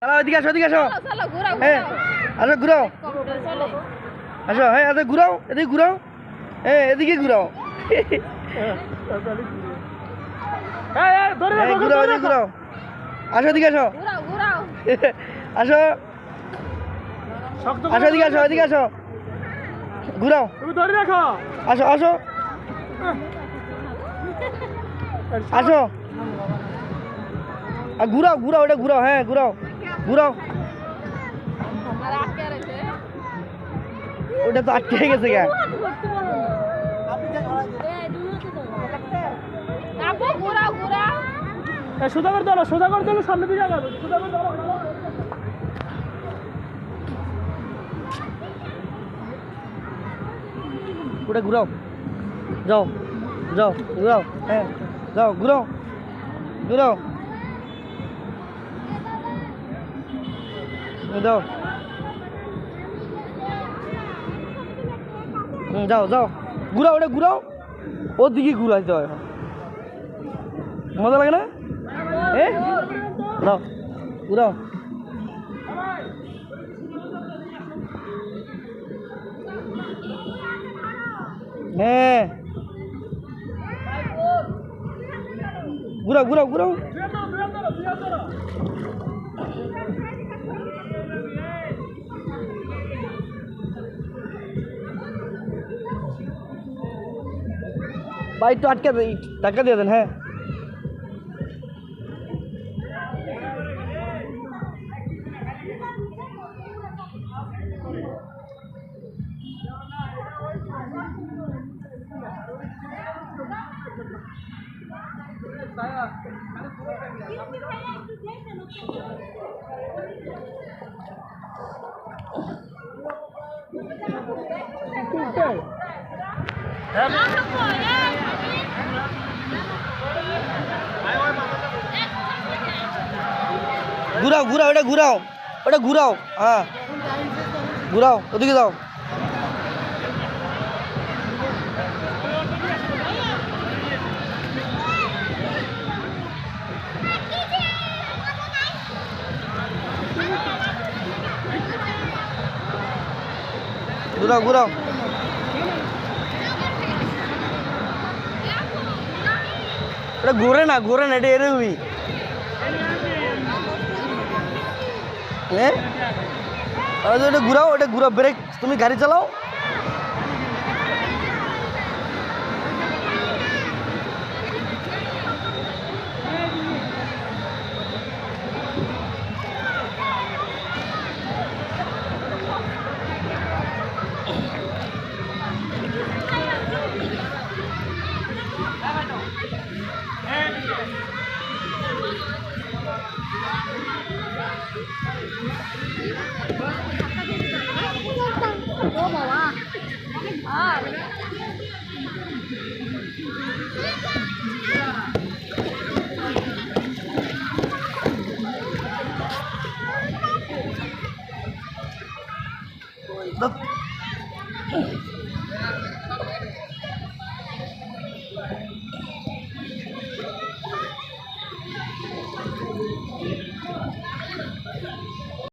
ওইদিকে আসো, ওইদিকে আসো। হ্যাঁ আসো, ঘুরাও। আসো, হ্যাঁ আচ্ছা ঘুরাও, এদিকে ঘুরাও। হ্যাঁ এদিকে ঘুরাও। ঘুরাও, এদিকে ঘুরাও। আসো, এদিকে আসো। আসো, আসো, এদিকে আসো, এদিকে আসো। ঘুরাও, আসো, আসো, আসো। ঘুরাও, ঘুরাও, ওটা ঘুরাও। হ্যাঁ ঘুরাও, ঘুরাও। ওটা তো আটকে গেছে গা। সোজা করে ধরো, সোজা করে ধরো, সামনে দিকে যাবে। সোজা করে ধরো। ওটা ঘুরাও, যাও, যাও, ঘুরাও। হ্যাঁ যাও, ঘুরাও, ঘুরাও। যাও, যাও, যাও, ঘুরাও, ওটা ঘুরাও। ওদিকে ঘুরাইতে হয়। মজা লাগে না? হ্যাঁ যাও, ঘুরাও। হ্যাঁ ঘুরাও, ঘুরাও, ঘুরাও। ভাই একটু আটকে ধাক্কা দিয়ে দেন। হ্যাঁ ঘুরাও, ঘুরাও, ওটা ঘুরাও, ওটা ঘুরাও। হ্যাঁ ঘুরাও, ওদিকে যাও। ঘুরাও, ঘুরাও। ওটা ঘুরে না, ঘুরে না, এটা এরকমই। হ্যাঁ ওটা ঘুরাও, ওটা ঘুরাও। ব্রেক, তুমি গাড়ি চালাও।